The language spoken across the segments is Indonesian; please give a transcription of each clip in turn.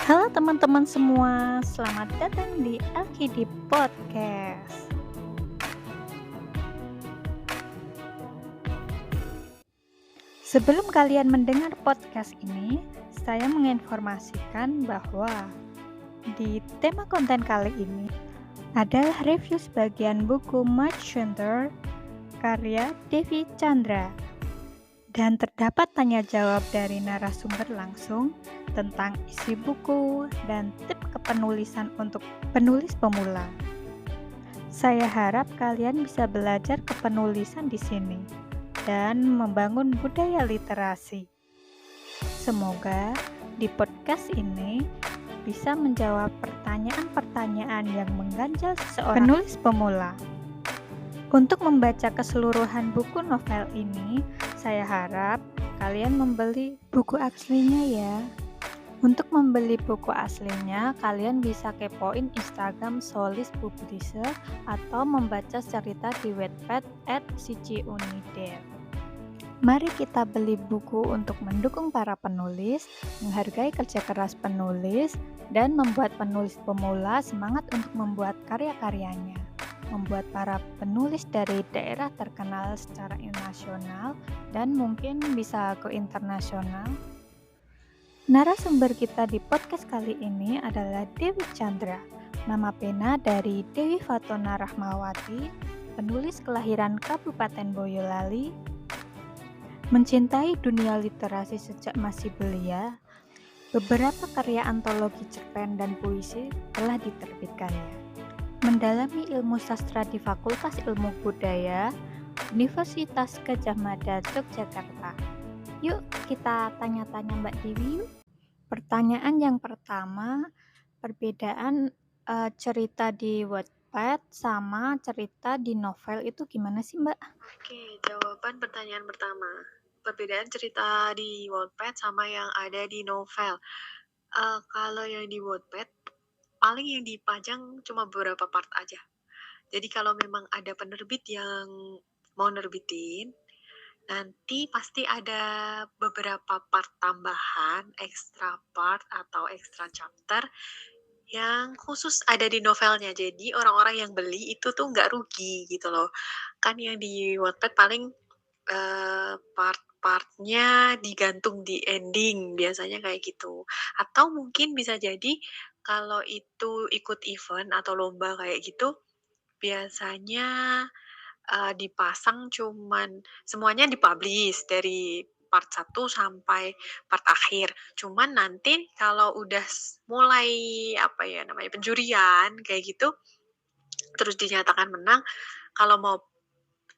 Halo teman-teman semua, selamat datang di Alkidi Podcast. Sebelum kalian mendengar podcast ini, saya menginformasikan bahwa di tema konten kali ini adalah review sebagian buku Much Center karya Devi Chandra. Dan terdapat tanya jawab dari narasumber langsung tentang isi buku dan tips kepenulisan untuk penulis pemula. Saya harap kalian bisa belajar kepenulisan di sini dan membangun budaya literasi. Semoga di podcast ini bisa menjawab pertanyaan-pertanyaan yang mengganjal seorang penulis pemula. Untuk membaca keseluruhan buku novel ini, saya harap kalian membeli buku aslinya ya. Untuk membeli buku aslinya, kalian bisa kepoin Instagram Solis Publisher atau membaca cerita di Wattpad @siciunidev. Mari kita beli buku untuk mendukung para penulis, menghargai kerja keras penulis, dan membuat penulis pemula semangat untuk membuat karya-karyanya. Membuat para penulis dari daerah terkenal secara nasional dan mungkin bisa go internasional. Narasumber kita di podcast kali ini adalah Dewi Chandra, nama pena dari Dewi Fatona Rahmawati, penulis kelahiran Kabupaten Boyolali, mencintai dunia literasi sejak masih belia. Beberapa karya antologi cerpen dan puisi telah diterbitkannya. Mendalami ilmu sastra di Fakultas Ilmu Budaya, Universitas Gadjah Mada, Yogyakarta. Yuk kita tanya-tanya Mbak Dewi yuk. Pertanyaan yang pertama, perbedaan cerita di Wattpad sama cerita di novel itu gimana sih Mbak? Oke, jawaban pertanyaan pertama. Perbedaan cerita di Wattpad sama yang ada di novel. Kalau yang di Wattpad, paling yang dipajang cuma beberapa part aja. Jadi kalau memang ada penerbit yang mau nerbitin, nanti pasti ada beberapa part tambahan, extra part atau extra chapter yang khusus ada di novelnya. Jadi orang-orang yang beli itu tuh nggak rugi gitu loh. Kan yang di Wattpad paling part-partnya digantung di ending, biasanya kayak gitu. Atau mungkin bisa jadi kalau itu ikut event atau lomba kayak gitu, biasanya, dipasang cuman semuanya di-publish dari part 1 sampai part akhir. Cuman nanti kalau udah mulai, apa ya namanya, penjurian kayak gitu, terus dinyatakan menang, kalau mau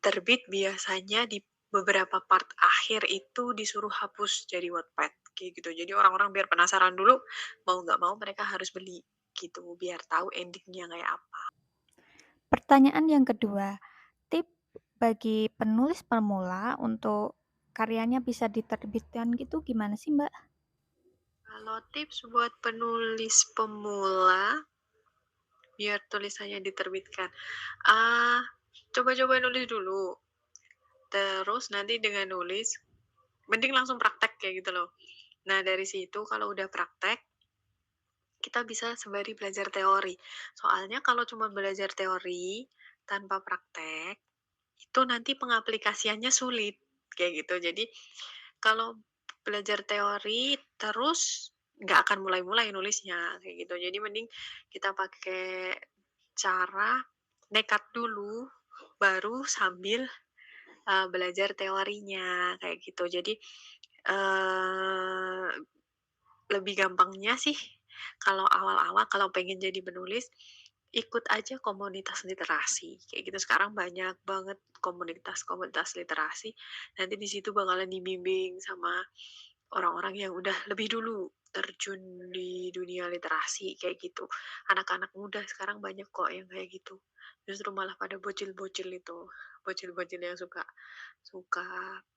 terbit biasanya di beberapa part akhir itu disuruh hapus dari Wattpad, kayak gitu. Jadi orang-orang biar penasaran dulu, mau nggak mau mereka harus beli, gitu, biar tahu ending-nya kayak apa. Pertanyaan yang kedua, tip bagi penulis pemula untuk karyanya bisa diterbitkan gitu gimana sih Mbak? Kalau tips buat penulis pemula, biar tulisannya diterbitkan, ah, coba-coba nulis dulu, terus nanti dengan nulis, mending langsung praktek kayak gitu loh. Nah, dari situ kalau udah praktek, kita bisa sembari belajar teori. Soalnya kalau cuma belajar teori tanpa praktek, itu nanti pengaplikasiannya sulit, kayak gitu. Jadi kalau belajar teori terus nggak akan mulai-mulai nulisnya, kayak gitu. Jadi mending kita pakai cara nekat dulu, baru sambil belajar teorinya, kayak gitu. Jadi eee, lebih gampangnya sih kalau awal-awal kalau pengen jadi penulis, ikut aja komunitas literasi, kayak gitu. Sekarang banyak banget komunitas-komunitas literasi, nanti di situ bakalan dibimbing sama orang-orang yang udah lebih dulu terjun di dunia literasi, kayak gitu. Anak-anak muda sekarang banyak kok yang kayak gitu. Justru malah pada bocil-bocil itu, bocil-bocil yang suka suka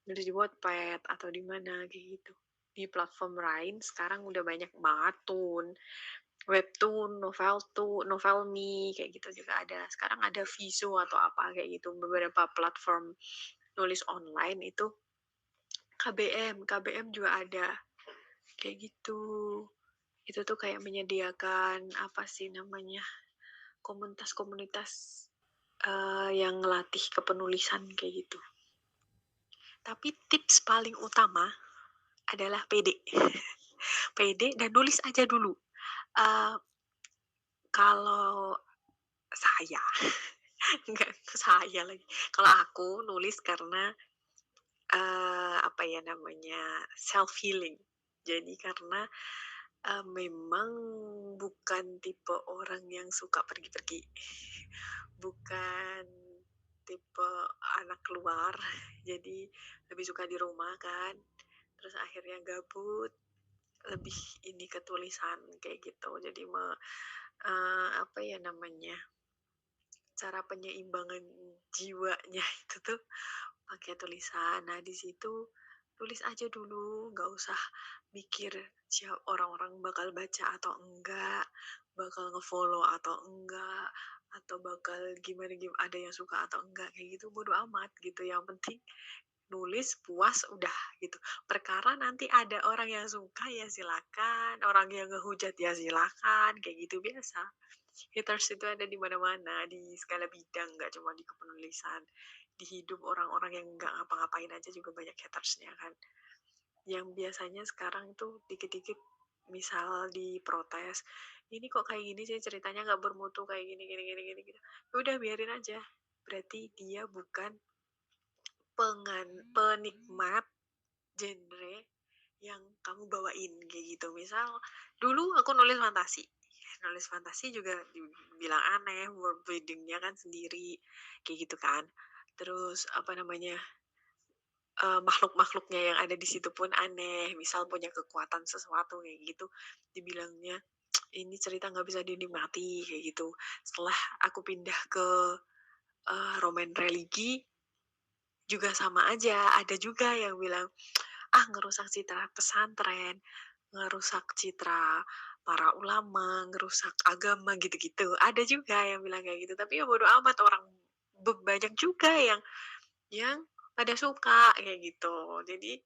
nulis di Wattpad atau di mana, kayak gitu. Di platform lain sekarang udah banyak banget webtoon, Novelme, kayak gitu juga ada. Sekarang ada Viso atau apa kayak gitu, beberapa platform nulis online itu. KBM juga ada, kayak gitu. Itu tuh kayak menyediakan apa sih namanya, komunitas-komunitas yang ngelatih kepenulisan kayak gitu. Tapi tips paling utama adalah pede. Pede dan nulis aja dulu. Uh, kalau saya, enggak saya lagi. Kalau aku nulis karena apa ya namanya, self healing. Jadi karena memang bukan tipe orang yang suka pergi-pergi. Bukan tipe anak keluar, jadi lebih suka di rumah kan. Terus akhirnya gabut, lebih ini ke tulisan kayak gitu. Jadi apa ya namanya, cara penyeimbangan jiwanya itu tuh pakai tulisan. Nah, di situ tulis aja dulu, nggak usah mikir orang-orang bakal baca atau enggak, bakal ngefollow atau enggak, atau bakal gimana gimana ada yang suka atau enggak kayak gitu, bodo amat gitu. Yang penting nulis puas udah gitu. Perkara nanti ada orang yang suka ya silakan, orang yang ngehujat ya silakan, kayak gitu biasa. Haters itu ada di mana-mana, di segala bidang, nggak cuma di kepenulisan. Di hidup orang-orang yang nggak ngapa-ngapain aja juga banyak hatersnya kan. Yang biasanya sekarang tuh dikit-dikit misal diprotes, ini kok kayak gini sih ceritanya nggak bermutu kayak gini gini gini gini gitu. Udah biarin aja. Berarti dia bukan penikmat genre yang kamu bawain kayak gitu. Misal dulu aku nulis fantasi juga dibilang aneh, world buildingnya kan sendiri kayak gitu kan. Terus apa namanya, makhluk-makhluknya yang ada di situ pun aneh, misal punya kekuatan sesuatu kayak gitu, dibilangnya ini cerita nggak bisa dinikmati kayak gitu. Setelah aku pindah ke roman religi juga sama aja, ada juga yang bilang ngerusak citra pesantren, ngerusak citra para ulama, ngerusak agama gitu-gitu. Ada juga yang bilang kayak gitu, tapi ya bodo amat, orang banyak juga yang pada suka kayak gitu. Jadi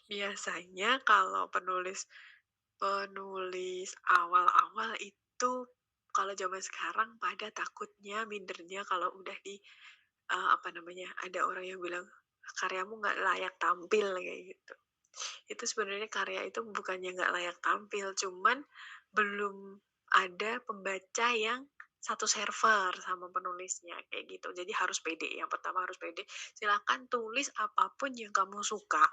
biasanya kalau penulis penulis awal-awal itu kalau zaman sekarang pada takutnya mindernya kalau udah di apa namanya, ada orang yang bilang karyamu nggak layak tampil kayak gitu. Itu sebenarnya karya itu bukannya nggak layak tampil, cuman belum ada pembaca yang satu server sama penulisnya kayak gitu. Jadi harus pede. Yang pertama harus pede. Silakan tulis apapun yang kamu suka.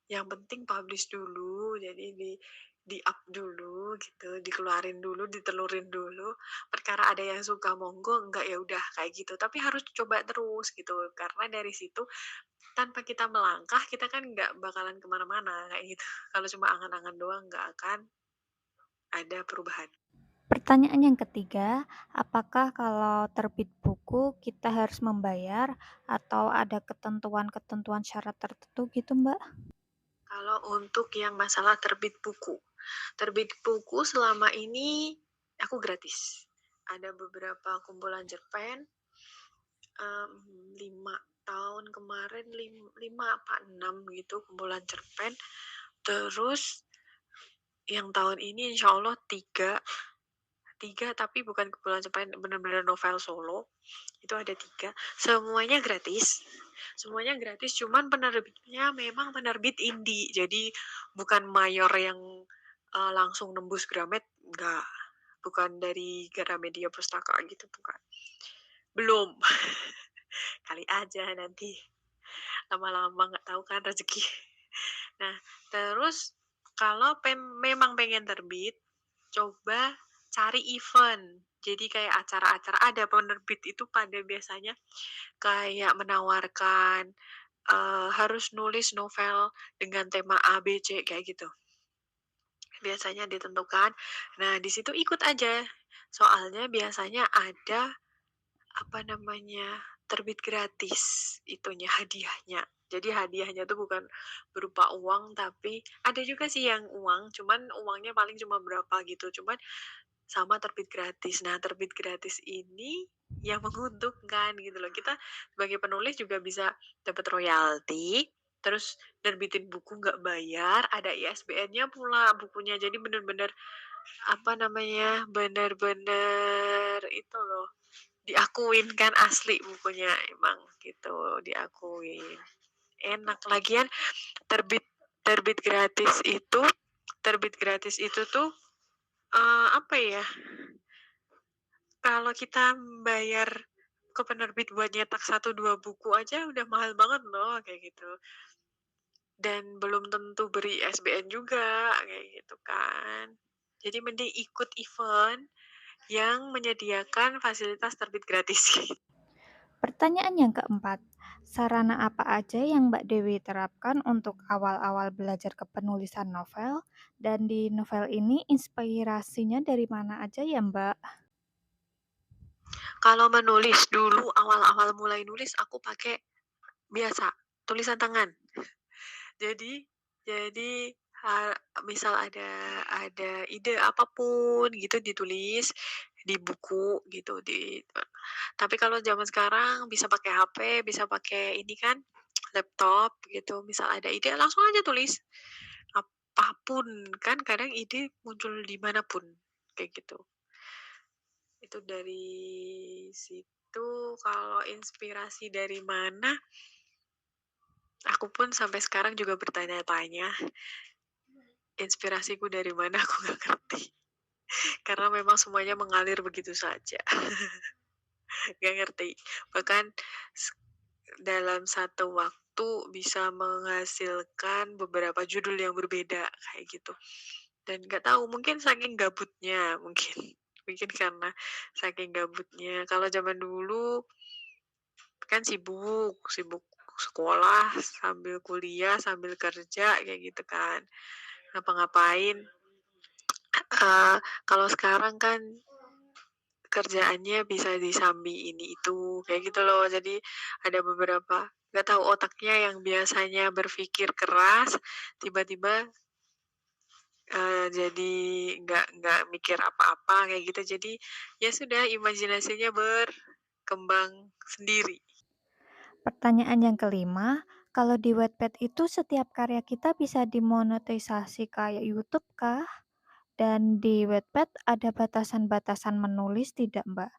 Yang penting publish dulu. Jadi di up dulu gitu, dikeluarin dulu, ditelurin dulu. Perkara ada yang suka monggo, enggak ya udah kayak gitu. Tapi harus coba terus gitu, karena dari situ tanpa kita melangkah kita kan nggak bakalan kemana-mana kayak gitu. Kalau cuma angan-angan doang nggak akan ada perubahan. Pertanyaan yang ketiga, apakah kalau terbit buku kita harus membayar atau ada ketentuan-ketentuan syarat tertentu gitu, Mbak? Kalau untuk yang masalah terbit buku selama ini aku gratis. Ada beberapa kumpulan cerpen 5 tahun kemarin, 5 apa 6 gitu kumpulan cerpen. Terus yang tahun ini insya Allah 3 tapi bukan kumpulan cerpen, bener-bener novel solo. Itu ada 3, semuanya gratis. Cuman penerbitnya memang penerbit indie. Jadi bukan mayor yang langsung nembus Gramet, enggak. Bukan dari Gramedia Pustaka gitu, bukan. Belum. Kali aja nanti. Lama-lama nggak tahu kan rezeki. Nah, terus kalau memang pengen terbit, coba cari event. Jadi kayak acara-acara, ada penerbit itu pada biasanya kayak menawarkan harus nulis novel dengan tema A, B, C kayak gitu. Biasanya ditentukan. Nah, di situ ikut aja. Soalnya biasanya ada apa namanya, terbit gratis itunya, hadiahnya. Jadi hadiahnya tuh bukan berupa uang, tapi ada juga sih yang uang, cuman uangnya paling cuma berapa gitu. Cuman sama terbit gratis. Nah, terbit gratis ini yang menguntungkan gitu loh. Kita sebagai penulis juga bisa dapat royalti, terus nerbitin buku nggak bayar, ada ISBN-nya pula bukunya. Jadi bener-bener bener-bener itu loh, diakuin kan asli bukunya, emang gitu, diakuin. Enak, lagian terbit terbit gratis itu terbit gratis itu tuh apa ya, kalau kita bayar ke penerbit buat nyetak 1-2 buku aja udah mahal banget loh, kayak gitu. Dan belum tentu beri ISBN juga, kayak gitu kan. Jadi mending ikut event yang menyediakan fasilitas terbit gratis. Pertanyaan yang keempat, sarana apa aja yang Mbak Dewi terapkan untuk awal-awal belajar kepenulisan novel? Dan di novel ini inspirasinya dari mana aja ya Mbak? Kalau menulis dulu awal-awal mulai nulis aku pakai biasa tulisan tangan. Jadi jadi misal ada ide apapun gitu ditulis di buku gitu tapi kalau zaman sekarang bisa pakai HP, bisa pakai ini kan laptop gitu. Misal ada ide langsung aja tulis. Apapun kan kadang ide muncul di manapun kayak gitu. Itu dari situ. Kalau inspirasi dari mana, aku pun sampai sekarang juga bertanya-tanya, inspirasiku dari mana aku nggak ngerti. Karena memang semuanya mengalir begitu saja. Nggak ngerti. Bahkan dalam satu waktu bisa menghasilkan beberapa judul yang berbeda kayak gitu. Dan nggak tahu, mungkin saking gabutnya, mungkin. Mungkin karena saking gabutnya. Kalau zaman dulu kan sibuk, sibuk sekolah, sambil kuliah, sambil kerja, kayak gitu kan. Ngapa-ngapain. Kalau sekarang kan kerjaannya bisa disambi ini itu, kayak gitu loh. Jadi ada beberapa, nggak tahu otaknya yang biasanya berpikir keras, tiba-tiba jadi nggak mikir apa-apa kayak gitu. Jadi ya sudah, imajinasinya berkembang sendiri. Pertanyaan yang kelima, kalau di Wattpad itu setiap karya kita bisa dimonetisasi kayak YouTube kah? Dan di Wattpad ada batasan-batasan menulis tidak, Mbak?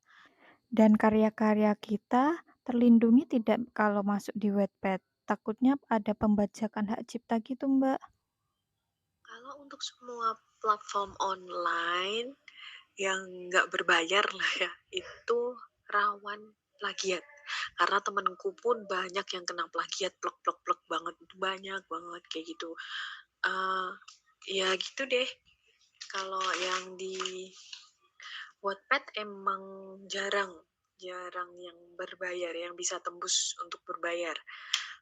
Dan karya-karya kita terlindungi tidak kalau masuk di Wattpad? Takutnya ada pembajakan hak cipta gitu, Mbak. Kalau untuk semua platform online yang nggak berbayar lah ya, itu rawan plagiat. Karena temenku pun banyak yang kena plagiat, plek banget, banyak banget kayak gitu. Uh, ya gitu deh. Kalau yang di Wattpad emang jarang jarang yang berbayar, yang bisa tembus untuk berbayar.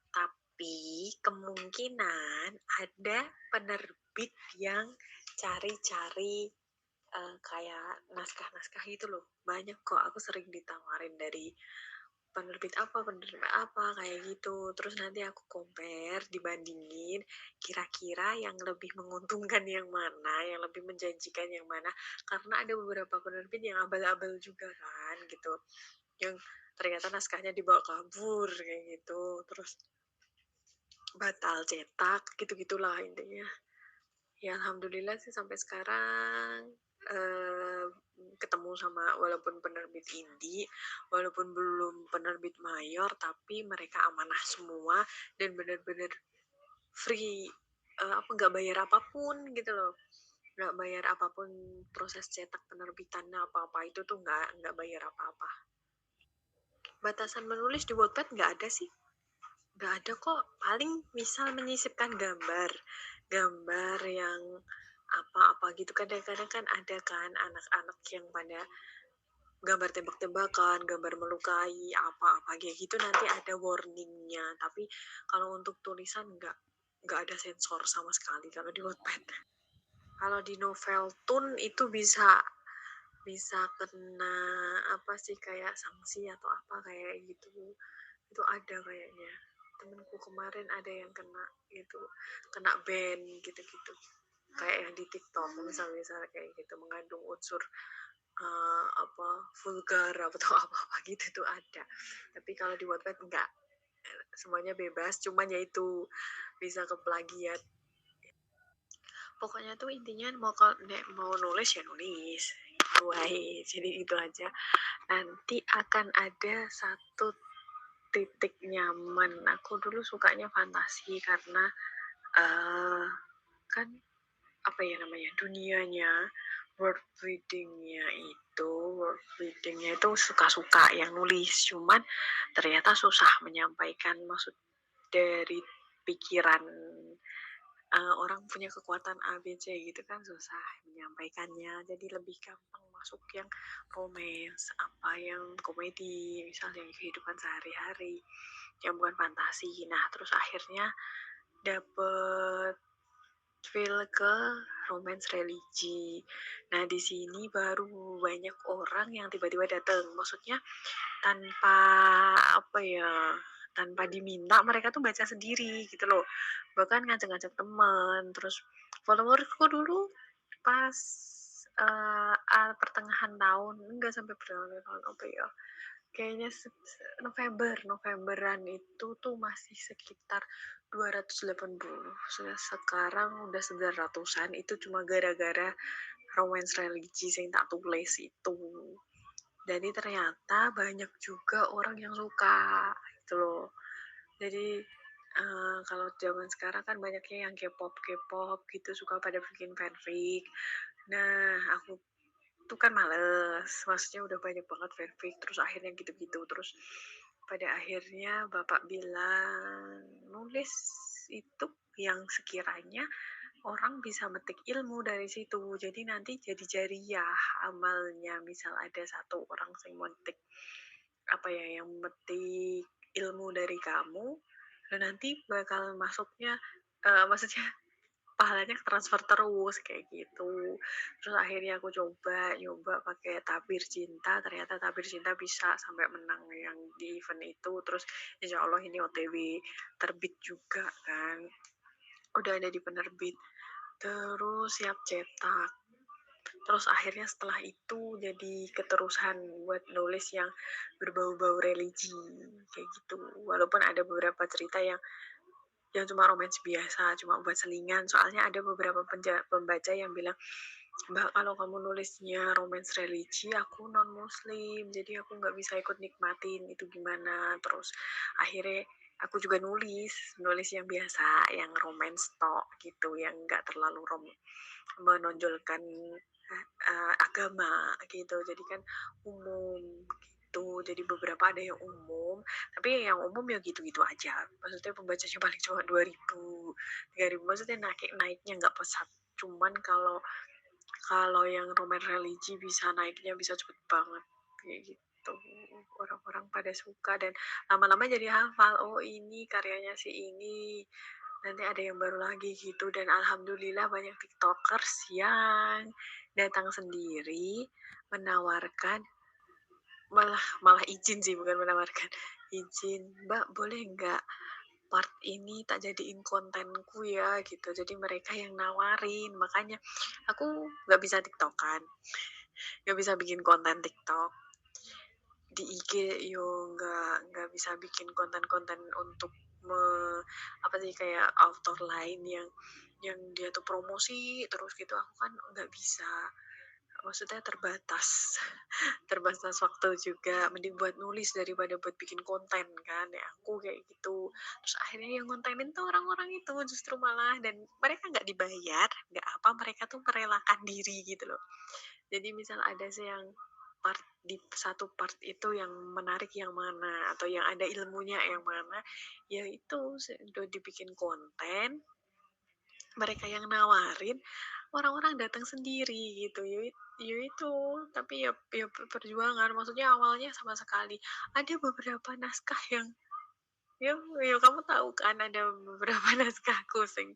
Tapi kemungkinan ada penerbit yang cari-cari kayak naskah-naskah gitu loh. Banyak kok, aku sering ditawarin dari penerbit apa kayak gitu. Terus nanti aku compare, dibandingin kira-kira yang lebih menguntungkan yang mana, yang lebih menjanjikan yang mana. Karena ada beberapa penerbit yang abal-abal juga kan gitu, yang ternyata naskahnya dibawa kabur kayak gitu, terus batal cetak gitu-gitulah intinya. Ya alhamdulillah sih sampai sekarang ketemu sama walaupun penerbit indie, walaupun belum penerbit mayor, tapi mereka amanah semua dan benar-benar free, nggak bayar apapun gitu loh, nggak bayar apapun proses cetak penerbitannya apa-apa itu tuh nggak bayar apa-apa. Batasan menulis di Wattpad nggak ada sih, nggak ada kok. Paling misal menyisipkan gambar yang apa-apa gitu, kadang-kadang kan ada kan anak-anak yang pada gambar tembak-tembakan, gambar melukai, apa-apa kayak gitu, nanti ada warningnya. Tapi kalau untuk tulisan nggak ada sensor sama sekali kalau di Wattpad. Kalau di Noveltoon itu bisa kena apa sih, kayak sanksi atau apa kayak gitu. Itu ada kayaknya. Temenku kemarin ada yang kena gitu, kena ban gitu-gitu. Kayak yang di TikTok misalnya kayak gitu, mengandung unsur vulgar atau apa-apa gitu tuh ada. Tapi kalau di Wattpad enggak. semuanya bebas, cuman ya itu bisa ke plagiat. Pokoknya tuh intinya mau nulis ya nulis gitu aja, jadi itu aja. Nanti akan ada satu titik nyaman. Aku dulu sukanya fantasi karena uh, kan apa ya namanya, dunianya world readingnya itu suka-suka yang nulis, cuman ternyata susah menyampaikan maksud dari pikiran. Orang punya kekuatan A, B, C gitu kan susah menyampaikannya, jadi lebih gampang masuk yang romance, apa yang komedi, misalnya kehidupan sehari-hari yang bukan fantasi. Nah terus akhirnya dapet feel ke romance religi. Nah di sini baru banyak orang yang tiba-tiba datang, maksudnya tanpa apa ya, tanpa diminta, mereka tuh baca sendiri gitu loh, bahkan ngajak-ngajak teman. Terus followersku dulu pas pertengahan tahun, enggak sampai pertengahan tahun, apa ya, kayaknya Novemberan itu tuh masih sekitar 280. Sekarang udah 900-an, itu cuma gara-gara romance religi yang tak tulis itu. Jadi ternyata banyak juga orang yang suka gitu loh. Jadi kalau zaman sekarang kan banyaknya yang K-pop gitu, suka pada bikin fanfic. Nah aku tuh kan males, maksudnya udah banyak banget fanfic, terus akhirnya gitu-gitu. Terus pada akhirnya bapak bilang nulis itu yang sekiranya orang bisa metik ilmu dari situ, jadi nanti jadi jariah amalnya. Misal ada satu orang yang metik apa ya, yang metik ilmu dari kamu, dan nanti bakal masuknya maksudnya pahalanya transfer terus kayak gitu. Terus akhirnya aku nyoba pakai tabir cinta, ternyata tabir cinta bisa sampai menang yang di event itu. Terus insya Allah ini OTW terbit juga kan, udah ada di penerbit, terus siap cetak. Terus akhirnya setelah itu jadi keterusan buat nulis yang berbau-bau religi kayak gitu. Walaupun ada beberapa cerita yang cuma romance biasa, cuma buat selingan. Soalnya ada beberapa pembaca yang bilang, Mbak, kalau kamu nulisnya romance religi, aku non muslim, jadi aku nggak bisa ikut nikmatin itu gimana. Terus akhirnya aku juga nulis yang biasa, yang romance tok gitu, yang nggak terlalu menonjolkan agama gitu, jadi kan umum gitu. Jadi beberapa ada yang umum, tapi yang umum ya gitu-gitu aja, maksudnya pembacanya paling cuma 2.000 3.000, maksudnya naiknya nggak pesat. Cuman kalau yang romance religi bisa naiknya bisa cepet banget kayak gitu. Orang-orang pada suka dan lama-lama jadi hafal, oh ini karyanya si ini, nanti ada yang baru lagi gitu. Dan alhamdulillah banyak tiktokers yang datang sendiri menawarkan, malah izin sih, bukan menawarkan, izin, Mbak boleh nggak part ini tak jadiin kontenku ya gitu. Jadi mereka yang nawarin, makanya aku nggak bisa tiktokan, nggak bisa bikin konten tiktok di IG. Nggak bisa bikin konten-konten untuk apa sih, kayak author lain yang dia tuh promosi terus gitu. Aku kan nggak bisa, maksudnya terbatas waktu juga, mending buat nulis daripada buat bikin konten kan ya, aku kayak gitu. Terus akhirnya yang kontenin tuh orang-orang itu justru malah, dan mereka nggak dibayar nggak apa, mereka tuh merelakan diri gitu loh. Jadi misal ada yang di satu part itu yang menarik yang mana, atau yang ada ilmunya yang mana, ya itu udah dibikin konten, mereka yang nawarin, orang-orang datang sendiri gitu ya. Itu tapi ya perjuangan, maksudnya awalnya sama sekali ada beberapa naskah yang ya kamu tahu kan, ada beberapa naskahku sing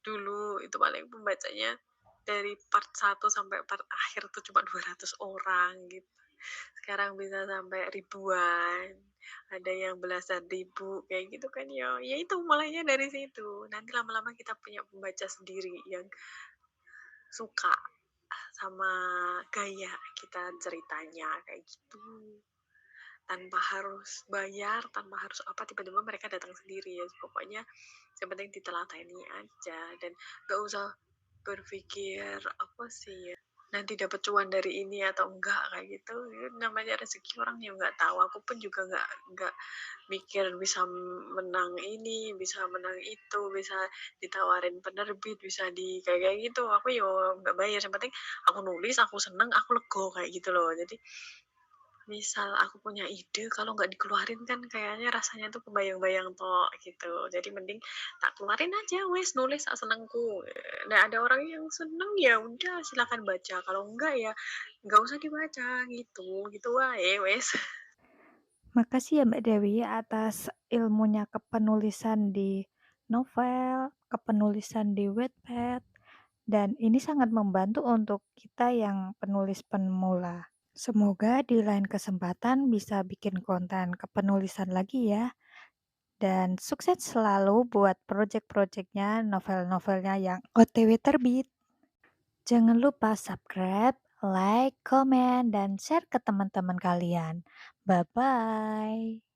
dulu itu paling pembacanya dari part 1 sampai part akhir tuh cuma 200 orang gitu. Sekarang bisa sampai ribuan, ada yang belasan ribu kayak gitu kan. Ya itu mulainya dari situ. Nanti lama-lama kita punya pembaca sendiri yang suka sama gaya kita ceritanya kayak gitu. tanpa harus bayar, tanpa harus apa, tiba-tiba mereka datang sendiri ya. Pokoknya yang penting diteladani aja dan nggak usah berpikir apa sih ya, nanti dapat cuan dari ini atau enggak kayak gitu. Namanya rezeki orang yang nggak tahu. Aku pun juga nggak mikir bisa menang ini, bisa menang itu, bisa ditawarin penerbit, bisa di kayak gitu. Aku yo nggak bayar, yang penting aku nulis, aku seneng, aku lego kayak gitu loh. Jadi misal aku punya ide, kalau nggak dikeluarin kan kayaknya rasanya tuh kebayang-bayang toh gitu. Jadi mending tak keluarin aja, wes nulis sak senengku. Nah ada orang yang seneng ya udah silakan baca. Kalau enggak ya nggak usah dibaca gitu, gitu wae wes. Makasih ya Mbak Dewi atas ilmunya kepenulisan di novel, kepenulisan di Wattpad, dan ini sangat membantu untuk kita yang penulis pemula. Semoga di lain kesempatan bisa bikin konten kepenulisan lagi ya. Dan sukses selalu buat project-projectnya, novel-novelnya yang OTW terbit. Jangan lupa subscribe, like, komen, dan share ke teman-teman kalian. Bye-bye.